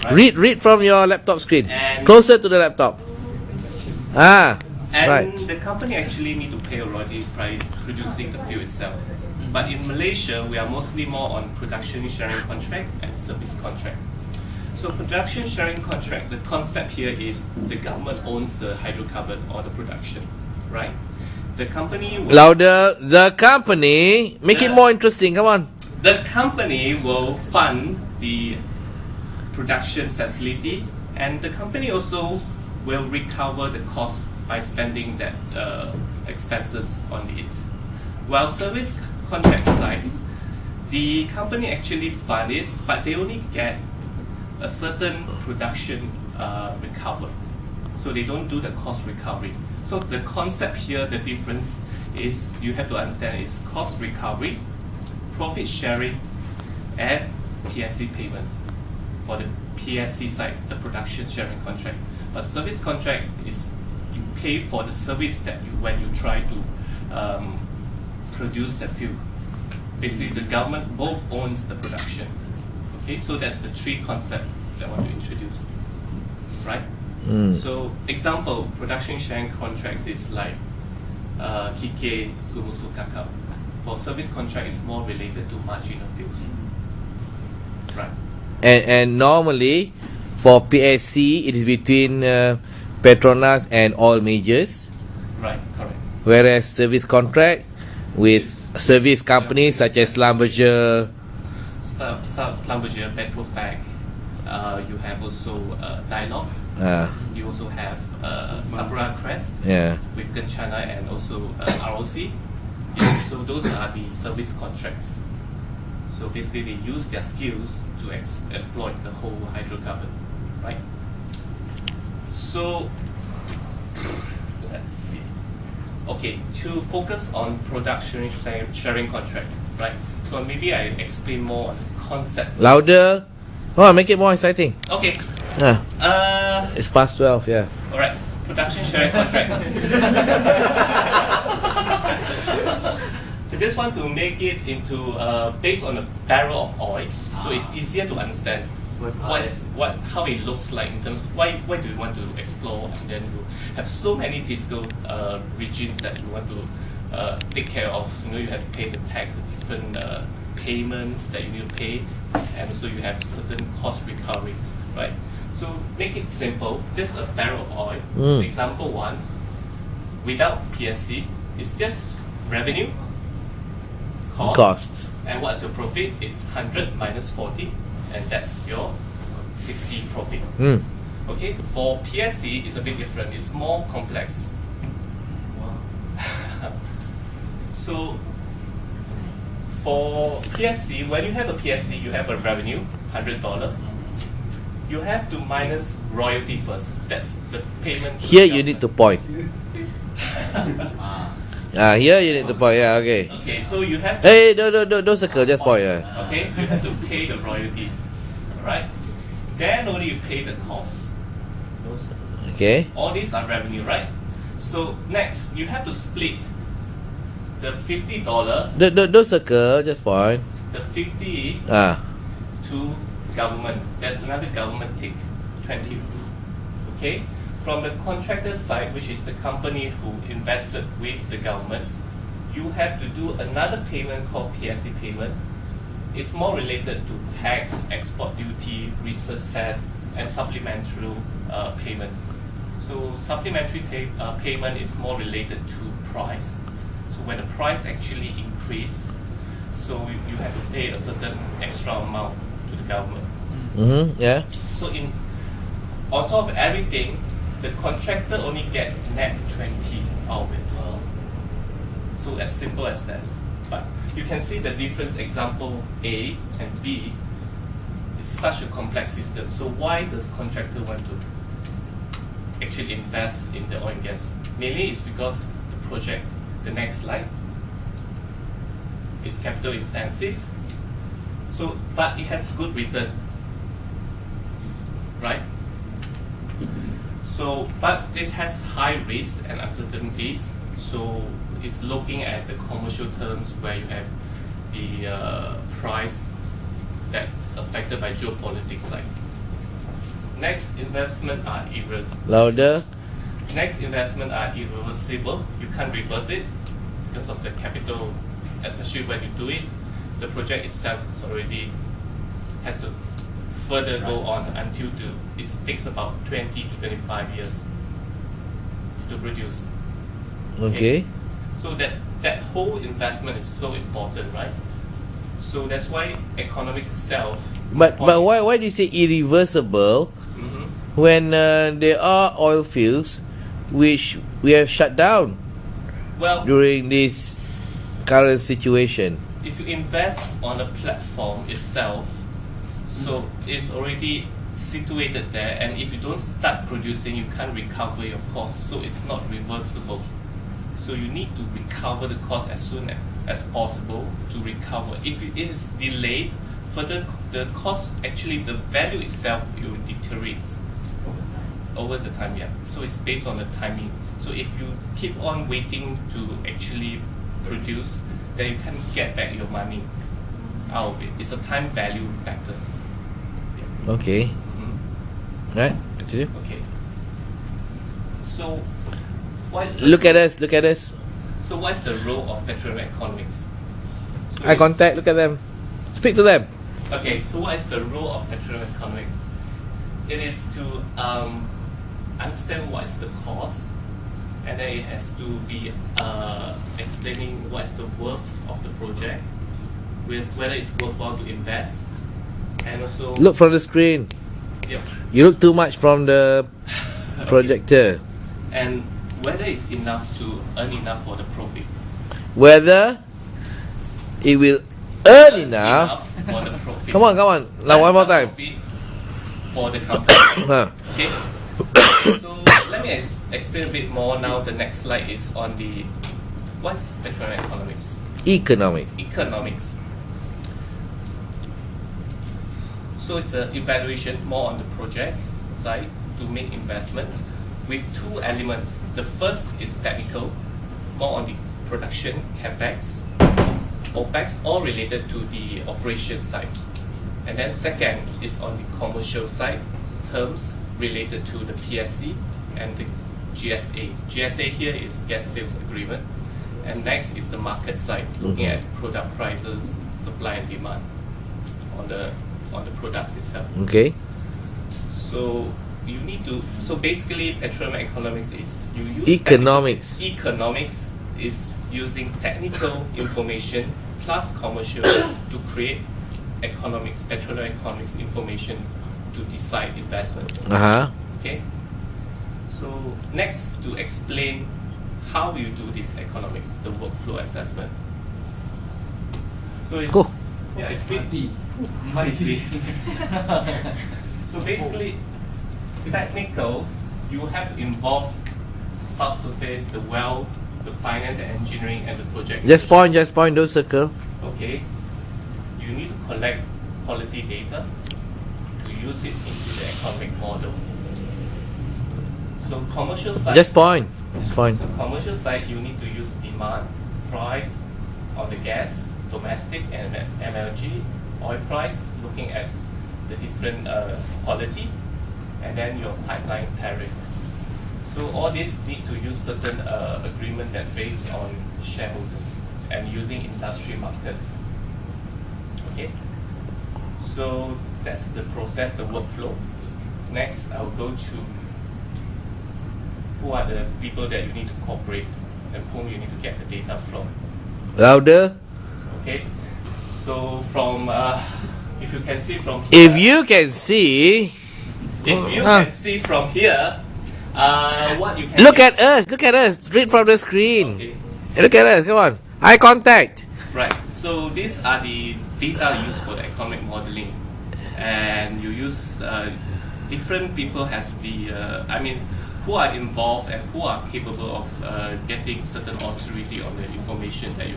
Right? Read from your laptop screen. And Closer to the laptop. and Right. the company actually need to pay a royalty by producing the fuel itself. But in Malaysia, we are mostly more on production sharing contract and service contract. So production sharing contract, the concept here is the government owns the hydrocarbon or the production, right? The company will, Louder. The company. Make it more interesting. Come on. the company will fund the production facility, and the company also will recover the cost by spending that expenses on it. While service contract side, the company actually fund it, but they only get a certain production recovered. So they don't do the cost recovery. So the concept here, the difference is you have to understand is cost recovery, profit sharing, and PSC payments for the PSC side, the production sharing contract. But service contract is you pay for the service that you when you try to produce the fuel. Basically, the government both owns the production. Okay, so that's the three concepts that I want to introduce, right? So example, production sharing contracts is like Kike Gumusu Kakao. For service contract, it's more related to marginal fuels, right? And normally, for PSC, it is between Petronas and all majors. Right, correct. Whereas service contract with service companies such as Schlumberger. Schlumberger, Petrofac. You have also Dialog. You also have Sabra Crest with Kencana and also ROC. Yeah, so those are the service contracts. So basically, they use their skills to exploit the whole hydrocarbon, right? So let's see. Okay, to focus on production sharing contract, right? So maybe I explain more on the concept. Louder. Oh, make it more exciting. Okay. It's past 12, yeah. Alright, production sharing contract. I just want to make it into based on a barrel of oil, so it's easier to understand how it looks like in terms of why do you want to explore, and then you have so many fiscal regimes that you want to take care of. You know, you have to pay the tax, the different payments that you need to pay, and also you have certain cost recovery, right? So make it simple, just a barrel of oil. Example one, without PSC, it's just revenue, cost. And what's your profit? It's 100 minus 40, and that's your 60 profit. Okay, for PSC, it's a bit different. It's more complex. So for PSC, when you have a PSC, you have a revenue, $100. You have to minus royalty first. That's the payment. Here you need to point. Here you need to point. Yeah, okay. Okay, so you have. Hey, don't circle. Just point. Okay, you have to pay the royalty, right? Then only you pay the cost. Okay. All these are revenue, right? So next, you have to split the $50. Don't circle. Just point. The 50 to government. There's another government tick, 20. Okay. From the contractor side, which is the company who invested with the government, you have to do another payment called PSC payment. It's more related to tax, export duty, research tax, and supplementary payment. So supplementary payment is more related to price. So when the price actually increase, so you have to pay a certain extra amount to the government. Yeah. So on top of everything, the contractor only get net 20 out of it. So as simple as that. But you can see the difference. Example A and B is such a complex system. So why does contractor want to actually invest in the oil and gas? Mainly it's because the project, the next slide, is capital intensive. So, but it has good return, right? So, but it has high risks and uncertainties. So it's looking at the commercial terms where you have the price that affected by geopolitics side. Next investment are irreversible. Louder. Next investment are irreversible. You can't reverse it because of the capital, especially when you do it. The project itself is already has to further go on until it takes about 20 to 25 years to produce. Okay. So that whole investment is so important, right? So that's why economic itself. But why do you say irreversible when there are oil fields which we have shut down during this current situation? If you invest on a platform itself, so it's already situated there, and if you don't start producing, you can't recover your cost, so it's not reversible. So you need to recover the cost as soon as possible to recover. If it is delayed, further the cost, actually the value itself, it will deteriorate over the time. So it's based on the timing. So if you keep on waiting to actually produce, then you can't get back your money out of it. It's a time value factor. Okay. Right, continue. Okay. So look at us. So what's the role of petroleum economics? So Eye contact, look at them. Speak to them. Okay, so what is the role of petroleum economics? It is to understand what is the cost, and then it has to be explaining what is the worth of the project, whether it's worthwhile to invest, and also look from the screen. Yep. You look too much from the projector. And whether it's enough to earn enough for the profit. Whether it will earn enough for the profit. Come on. Now one more time. For the company. Okay. So let me explain a bit more now. The next slide is on the what's petroleum economics? Economics. So it's an evaluation more on the project side to make investment with two elements. The first is technical, more on the production, capex, opex, all related to the operation side. And then second is on the commercial side, terms related to the PSC and the GSA. GSA here is gas sales agreement. And next is the market side, looking at product prices, supply and demand on the products itself. Okay. So you need to. So basically, petroleum economics is you use economics. Economics is using technical information plus commercial to create economics, petroleum economics information to decide investment. Okay. So next, to explain how you do this economics, the workflow assessment. So it's it's pretty easy. So basically, technical, you have to involve subsurface, the well, the finance and engineering, and the project. Just point, don't circle. Okay. You need to collect quality data to use it into the economic model. So commercial side. Just point. So commercial side, you need to use demand, price on the gas, domestic and MLG, oil price, looking at the different quality, and then your pipeline tariff. So all this need to use certain agreement that based on shareholders and using industry markets. Okay. So that's the process, the workflow. Next, I will go to who are the people that you need to cooperate and whom you need to get the data from. Louder. Okay. So from if you can see from here, if you can see from here, what you can look at us read from the screen. Okay. Look at us, come on, eye contact. Right, so these are the data used for the economic modeling, and you use different people has the who are involved and who are capable of getting certain authority on the information that you